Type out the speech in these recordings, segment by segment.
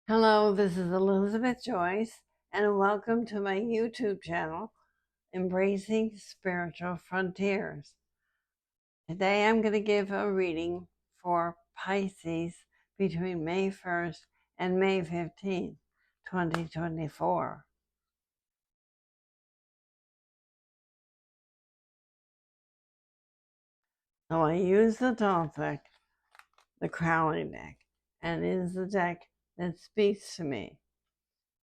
Hello, this is Elizabeth Joyce, and welcome to my YouTube channel, Embracing Spiritual Frontiers. Today I'm going to give a reading for Pisces between May 1st and May 15th, 2024. So I use the Thoth deck, the Crowley deck, and it is the deck that speaks to me.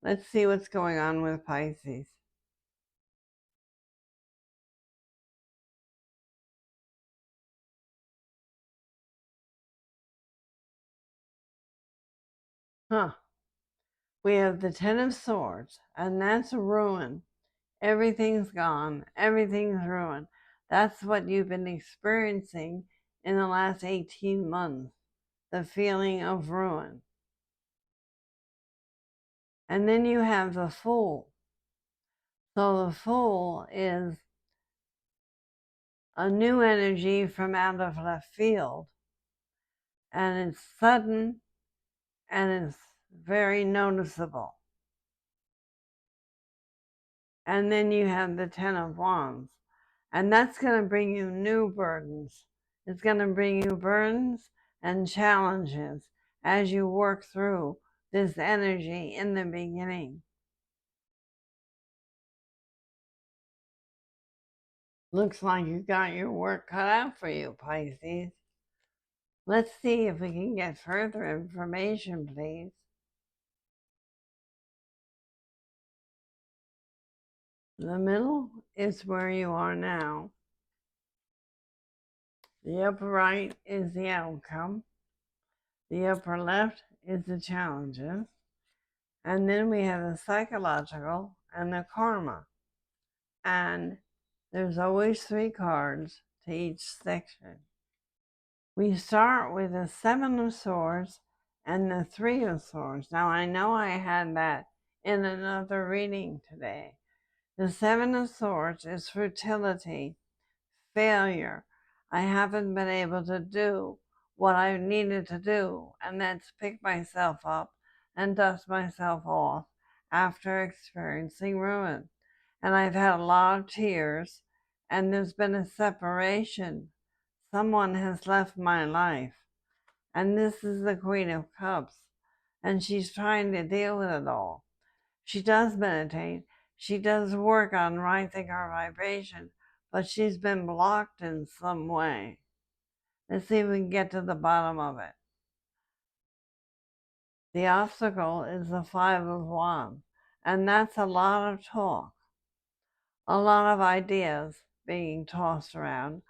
Let's see what's going on with Pisces. We have the Ten of Swords, and that's ruin. Everything's gone. Everything's ruined. That's what you've been experiencing in the last 18 months, the feeling of ruin. And then you have the Fool. So the Fool is a new energy from out of left field. And it's sudden and it's very noticeable. And then you have the Ten of Wands. And that's going to bring you new burdens. It's going to bring you burdens and challenges as you work through this energy in the beginning. Looks like you got your work cut out for you, Pisces. Let's see if we can get further information, please. The middle is where you are now. The upper right is the outcome. The upper left is the challenges. And then we have the psychological and the karma. And there's always 3 cards to each section. We start with the 7 of Swords and the 3 of Swords. Now, I know I had that in another reading today. The 7 of Swords is fertility, failure. I haven't been able to do what I needed to do, and that's pick myself up and dust myself off after experiencing ruin. And I've had a lot of tears, and there's been a separation. Someone has left my life. And this is the Queen of Cups, and she's trying to deal with it all. She does meditate. She does work on rising her vibration, but she's been blocked in some way. Let's see if we can get to the bottom of it. The obstacle is the 5 of Wands, and that's a lot of talk, a lot of ideas being tossed around,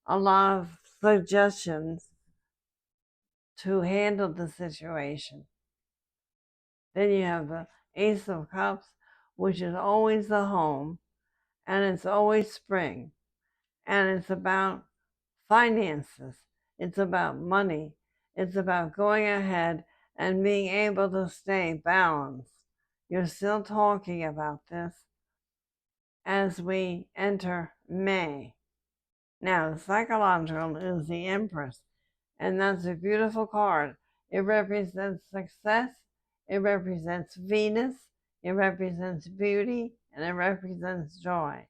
a lot of suggestions to handle the situation. Then you have the Ace of Cups, which is always the home, and it's always spring, and it's about finances, it's about money, it's about going ahead and being able to stay balanced. You're still talking about this as we enter May. Now, the psychological is the Empress, and that's a beautiful card. It represents success, it represents Venus, it represents beauty, and it represents joy.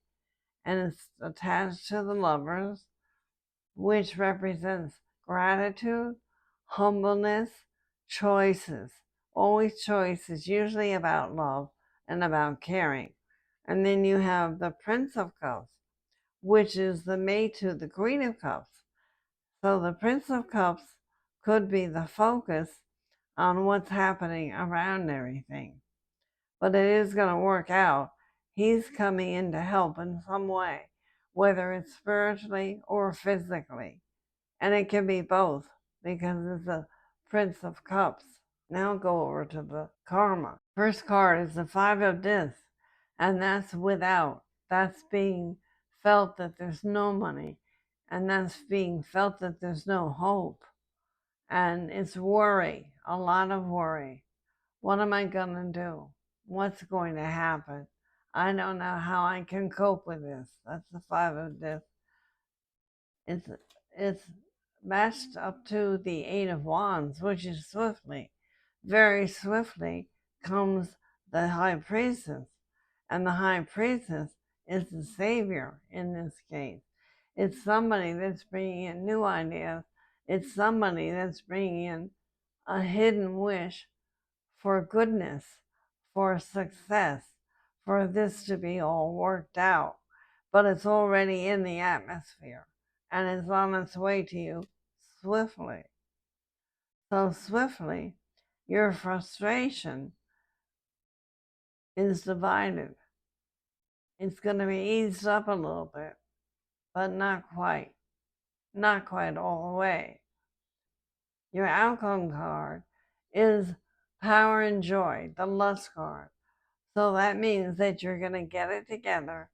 And it's attached to the Lovers, which represents gratitude, humbleness, choices. Always choices, usually about love and about caring. And then you have the Prince of Cups, which is the mate to the Queen of Cups. So the Prince of Cups could be the focus on what's happening around everything. But it is going to work out. He's coming in to help in some way, whether it's spiritually or physically. And it can be both, because it's the Prince of Cups. Now go over to the karma. First card is the 5 of Discs, and that's without. That's being felt that there's no money, and that's being felt that there's no hope. And it's worry, a lot of worry. What am I going to do? What's going to happen? I don't know how I can cope with this. That's the 5 of Discs. It's matched up to the 8 of Wands, which is swiftly. very swiftly comes the High Priestess. And the High Priestess is the savior in this case. It's somebody that's bringing in new ideas. It's somebody that's bringing in a hidden wish for goodness, for success, for this to be all worked out. But it's already in the atmosphere and it's on its way to you swiftly. So swiftly, your frustration is divided. It's going to be eased up a little bit, but not quite all the way. Your outcome card is power and joy, the lust card. So that means that you're going to get it together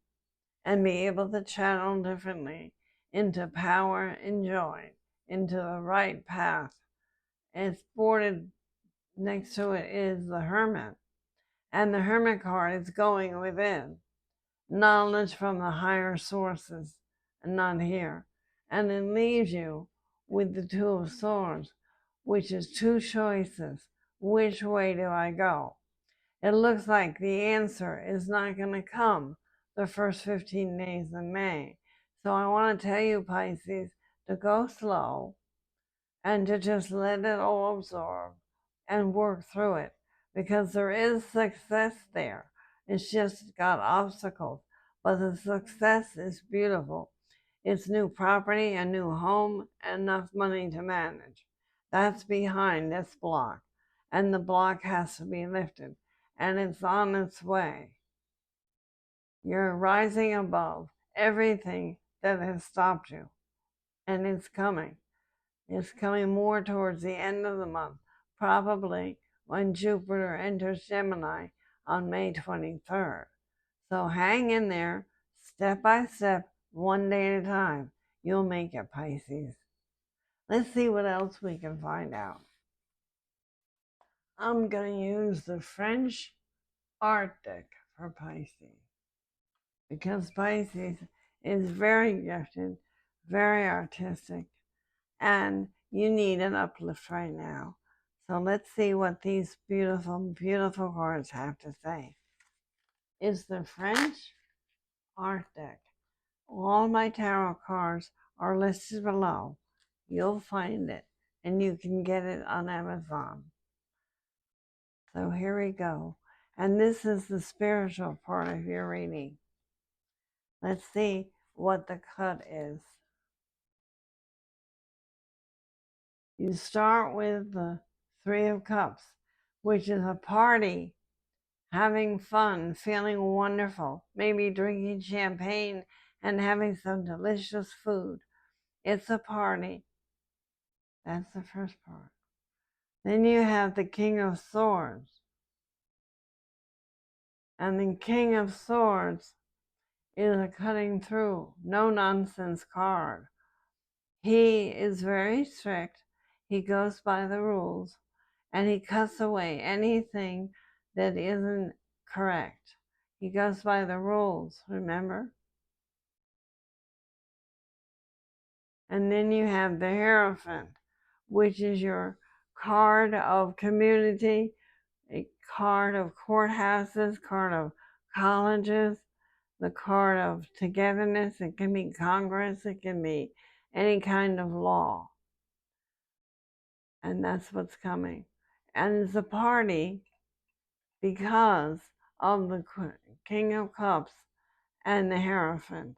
and be able to channel differently into power and joy, into the right path. It's bordered next to it is the Hermit. And the Hermit card is going within. Knowledge from the higher sources and not here. And it leaves you with the Two of Swords, which is two choices. Which way do I go? It looks like the answer is not going to come the first 15 days of May. So I want to tell you, Pisces, to go slow and to just let it all absorb and work through it, because there is success there. It's just got obstacles, but the success is beautiful. It's new property, a new home, and enough money to manage. That's behind this block, and the block has to be lifted, and it's on its way. You're rising above everything that has stopped you, and it's coming. It's coming more towards the end of the month, probably when Jupiter enters Gemini on May 23rd. So hang in there, step by step, one day at a time. You'll make it, Pisces. Let's see what else we can find out. I'm going to use the French art deck for Pisces, because Pisces is very gifted, very artistic, and you need an uplift right now. So let's see what these beautiful, beautiful cards have to say. It's the French art deck. All my tarot cards are listed below. You'll find it, and you can get it on Amazon. So here we go. And this is the spiritual part of your reading. Let's see what the cut is. You start with the Three of Cups, which is a party, having fun, feeling wonderful, maybe drinking champagne and having some delicious food. It's a party. That's the first part. Then you have the King of Swords. And the King of Swords is a cutting through, no nonsense card. He is very strict. He goes by the rules, and he cuts away anything that isn't correct. He goes by the rules, remember? And then you have the Hierophant, which is your card of community, a card of courthouses, card of colleges, the card of togetherness. It can be Congress, it can be any kind of law. And that's what's coming. And it's a party because of the King of Cups and the Hierophant.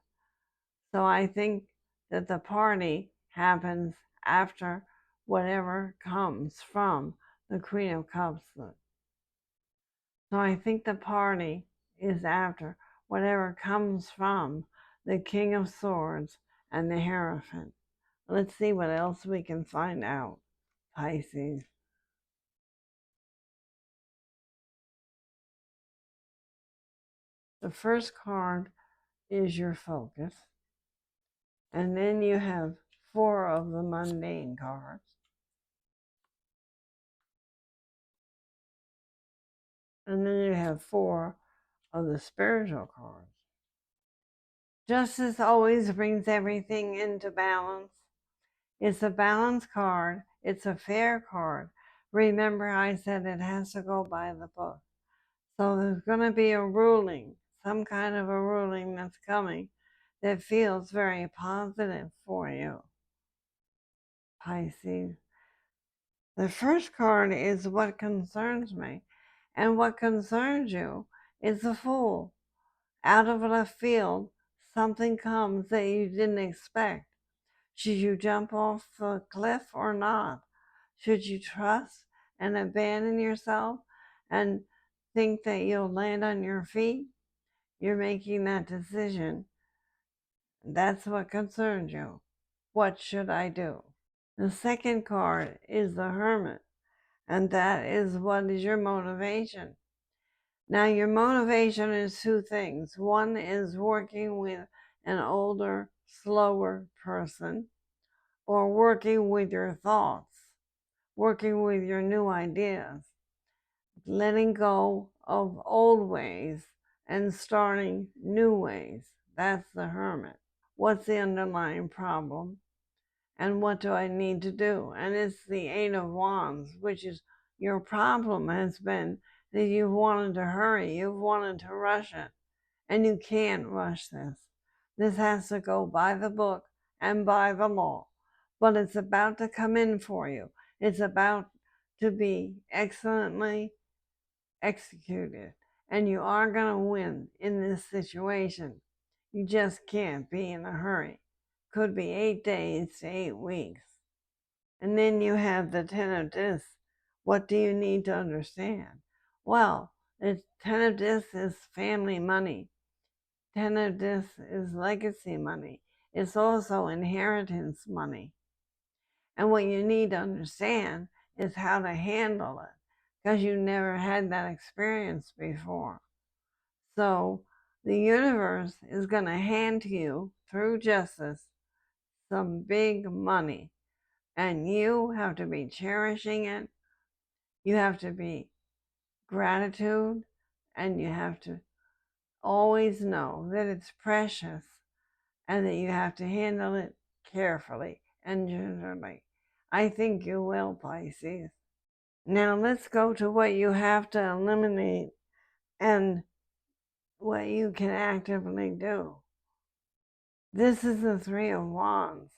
So I think that the party happens after whatever comes from the Queen of Cups. So I think the party is after whatever comes from the King of Swords and the Hierophant. Let's see what else we can find out, Pisces. The first card is your focus. And then you have 4 of the mundane cards. And then you have 4 of the spiritual cards. Justice always brings everything into balance. It's a balance card. It's a fair card. Remember, I said it has to go by the book. So there's going to be a ruling, some kind of a ruling that's coming that feels very positive for you, Pisces. The first card is what concerns me. And what concerns you is the Fool. Out of left field, something comes that you didn't expect. Should you jump off the cliff or not? Should you trust and abandon yourself and think that you'll land on your feet? You're making that decision. That's what concerns you. What should I do? The second card is the Hermit, and that is what is your motivation. Now, your motivation is two things. One is working with an older, slower person, or working with your thoughts, working with your new ideas, letting go of old ways and starting new ways. That's the Hermit. What's the underlying problem? And what do I need to do? And it's the Eight of Wands, which is your problem has been that you've wanted to hurry, you've wanted to rush it, and you can't rush this. This has to go by the book and by the law, but it's about to come in for you. It's about to be excellently executed, and you are going to win in this situation. You just can't be in a hurry. Could be 8 days to 8 weeks. And then you have the Ten of Discs. What do you need to understand? Well, the Ten of Discs is family money. Ten of Discs is legacy money. It's also inheritance money. And what you need to understand is how to handle it, because you never had that experience before. So the universe is going to hand to you, through justice, some big money. And you have to be cherishing it. You have to be gratitude. And you have to always know that it's precious and that you have to handle it carefully and gingerly. I think you will, Pisces. Now let's go to what you have to eliminate and what you can actively do. This is the Three of Wands.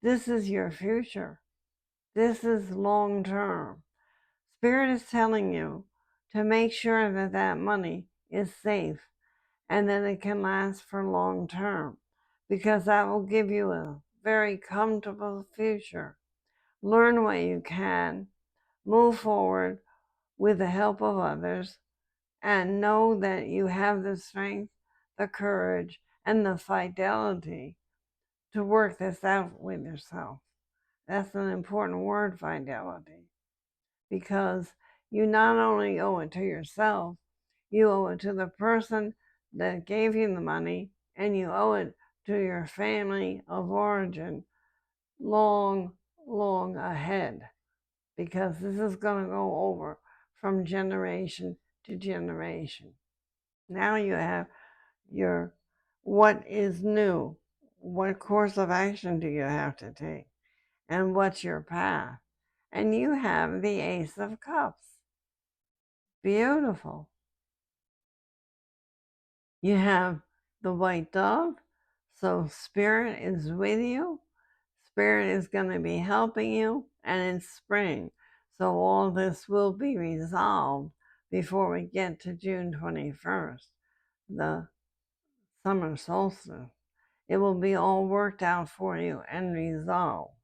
This is your future. This is long term. Spirit is telling you to make sure that that money is safe and that it can last for long term, because that will give you a very comfortable future. Learn what you can, move forward with the help of others, and know that you have the strength, the courage, and the fidelity to work this out with yourself. That's an important word, fidelity, because you not only owe it to yourself, you owe it to the person that gave you the money, and you owe it to your family of origin long, long ahead, because this is going to go over from generation to generation. Now you have your what is new, what course of action do you have to take, and what's your path. And you have the Ace of Cups. Beautiful. You have the white dove, so Spirit is with you. Spirit is going to be helping you, and it's spring. So all this will be resolved before we get to June 21st, the summer solstice. It will be all worked out for you and resolved.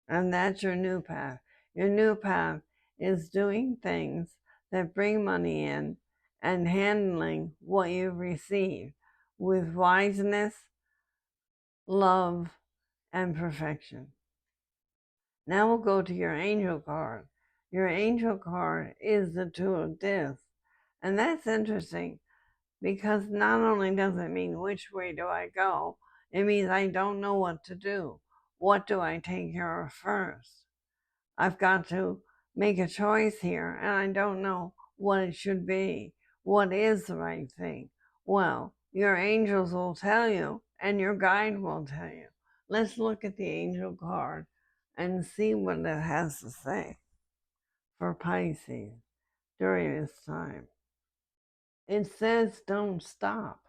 And that's your new path. Your new path is doing things that bring money in and handling what you've received with wiseness, love, and perfection. Now we'll go to your angel card. Your angel card is the Two of Discs. And that's interesting, because not only does it mean which way do I go, it means I don't know what to do. What do I take care of first? I've got to make a choice here, and I don't know what it should be. What is the right thing? Well, your angels will tell you, and your guide will tell you. Let's look at the angel card and see what it has to say. for Pisces during this time. It says don't stop.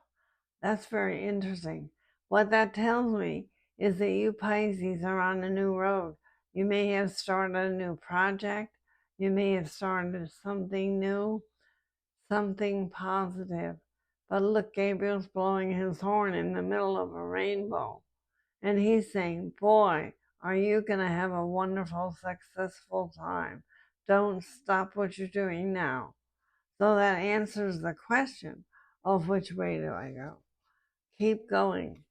That's very interesting. What that tells me is that you Pisces are on a new road. You may have started a new project. You may have started something new, something positive. But look, Gabriel's blowing his horn in the middle of a rainbow. And he's saying, boy, are you going to have a wonderful, successful time. Don't stop what you're doing now. So that answers the question of which way do I go? Keep going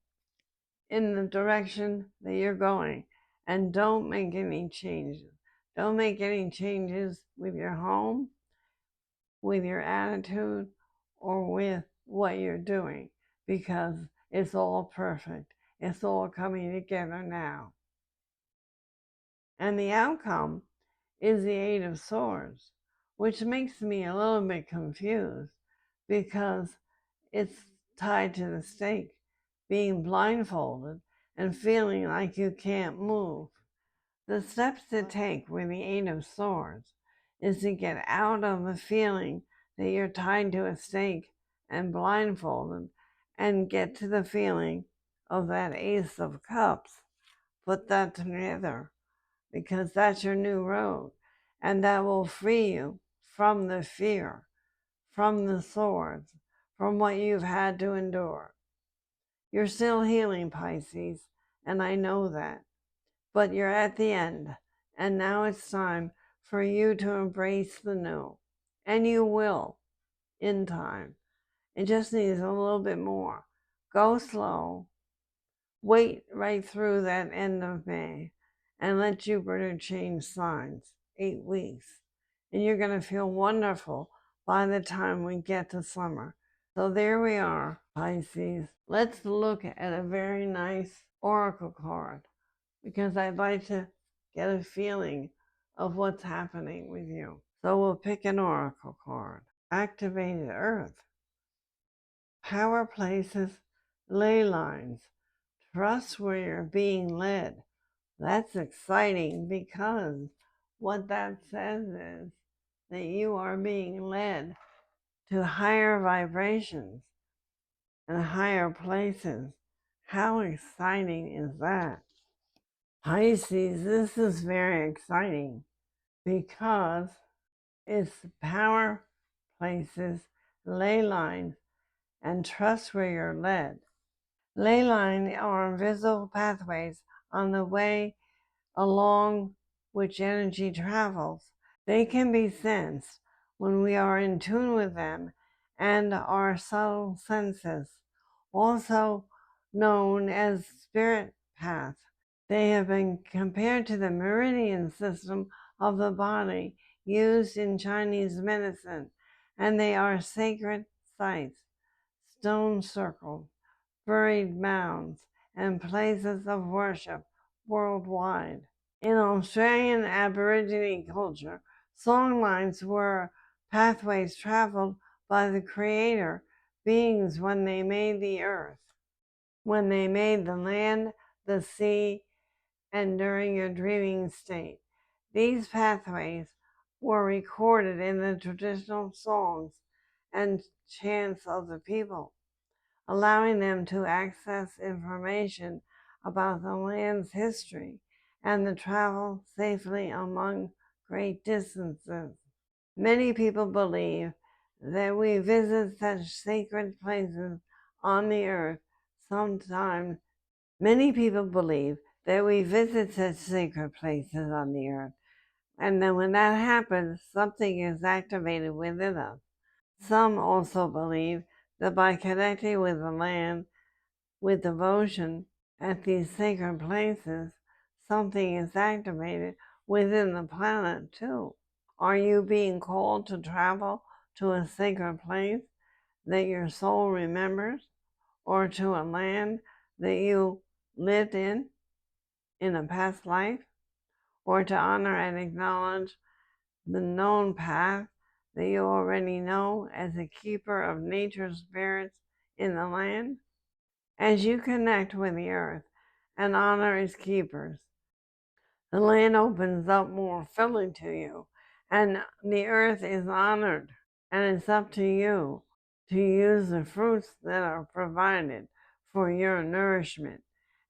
in the direction that you're going and don't make any changes. Don't make any changes with your home, with your attitude, or with what you're doing, because it's all perfect. It's all coming together now. And the outcome is the Eight of Swords, which makes me a little bit confused because it's tied to the stake, being blindfolded and feeling like you can't move. The steps to take with the Eight of Swords is to get out of the feeling that you're tied to a stake and blindfolded and get to the feeling of that Ace of Cups. Put that together, because that's your new road, and that will free you from the fear, from the swords, from what you've had to endure. You're still healing, Pisces, and I know that, but you're at the end, and now it's time for you to embrace the new, and you will in time. It just needs a little bit more. Go slow, wait right through that end of May, and let Jupiter change signs. 8 weeks. And you're going to feel wonderful by the time we get to summer. So there we are, Pisces. Let's look at a very nice oracle card, because I'd like to get a feeling of what's happening with you. So we'll pick an oracle card. Activated Earth. Power places, ley lines. Trust where you're being led. That's exciting, because what that says is that you are being led to higher vibrations and higher places. How exciting is that? Pisces, this is very exciting because it's power places, ley lines, and trust where you're led. Ley lines are invisible pathways on the way along which energy travels. They can be sensed when we are in tune with them and our subtle senses, also known as spirit paths. They have been compared to the meridian system of the body used in Chinese medicine, and they are sacred sites, stone circles, buried mounds, and places of worship worldwide. In Australian Aborigine culture, songlines were pathways traveled by the Creator beings when they made the earth, when they made the land, the sea, and during your dreaming state. These pathways were recorded in the traditional songs and chants of the people, allowing them to access information about the land's history and to travel safely among great distances. Many people believe that we visit such sacred places on the earth sometimes. Many people believe that we visit such sacred places on the earth, and then when that happens, something is activated within us. Some also believe that by connecting with the land with devotion at these sacred places, something is activated within the planet too. Are you being called to travel to a sacred place that your soul remembers, or to a land that you lived in a past life, or to honor and acknowledge the known path that you already know as a keeper of nature's spirits in the land? As you connect with the earth and honor its keepers, the land opens up more fully to you, and the earth is honored, and it's up to you to use the fruits that are provided for your nourishment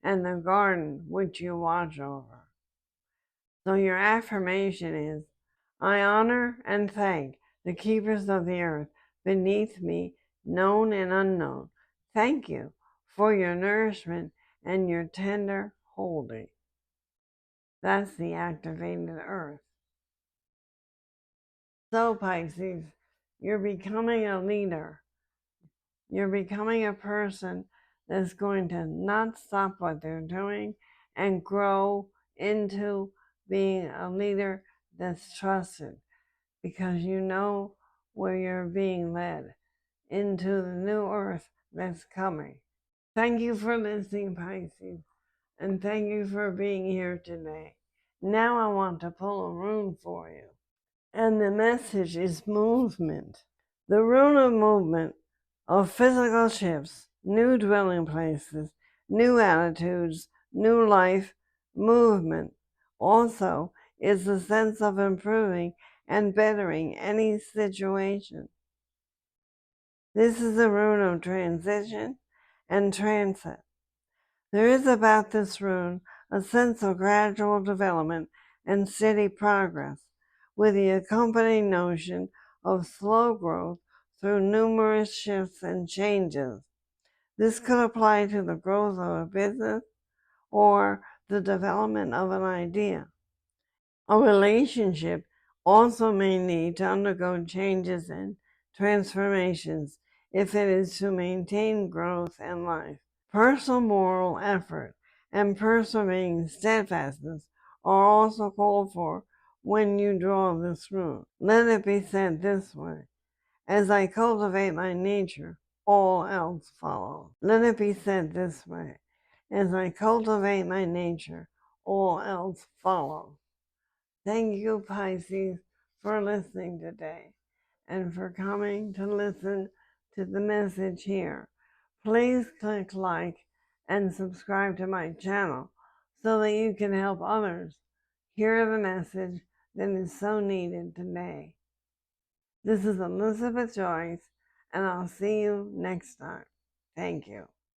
and the garden which you watch over. So your affirmation is, I honor and thank the keepers of the earth beneath me, known and unknown. Thank you for your nourishment and your tender holding. That's the activated earth. So Pisces, you're becoming a leader. You're becoming a person that's going to not stop what they're doing and grow into being a leader that's trusted, because you know where you're being led into the new earth that's coming. Thank you for listening, Pisces, and thank you for being here today. Now I want to pull a rune for you, and the message is movement. The rune of movement, of physical shifts, new dwelling places, new attitudes, new life, movement. Also is the sense of improving and bettering any situation. This is the rune of transition and transit. There is about this rune a sense of gradual development and steady progress, with the accompanying notion of slow growth through numerous shifts and changes. This could apply to the growth of a business or the development of an idea. A relationship also may need to undergo changes and transformations if it is to maintain growth and life. Personal moral effort and persevering steadfastness are also called for when you draw this rune. Let it be said this way: as I cultivate my nature, all else follows. Let it be said this way: as I cultivate my nature, all else follows. Thank you, Pisces, for listening today and for coming to listen to the message here. Please click like and subscribe to my channel so that you can help others hear the message that is so needed today. This is Elizabeth Joyce, and I'll see you next time. Thank you.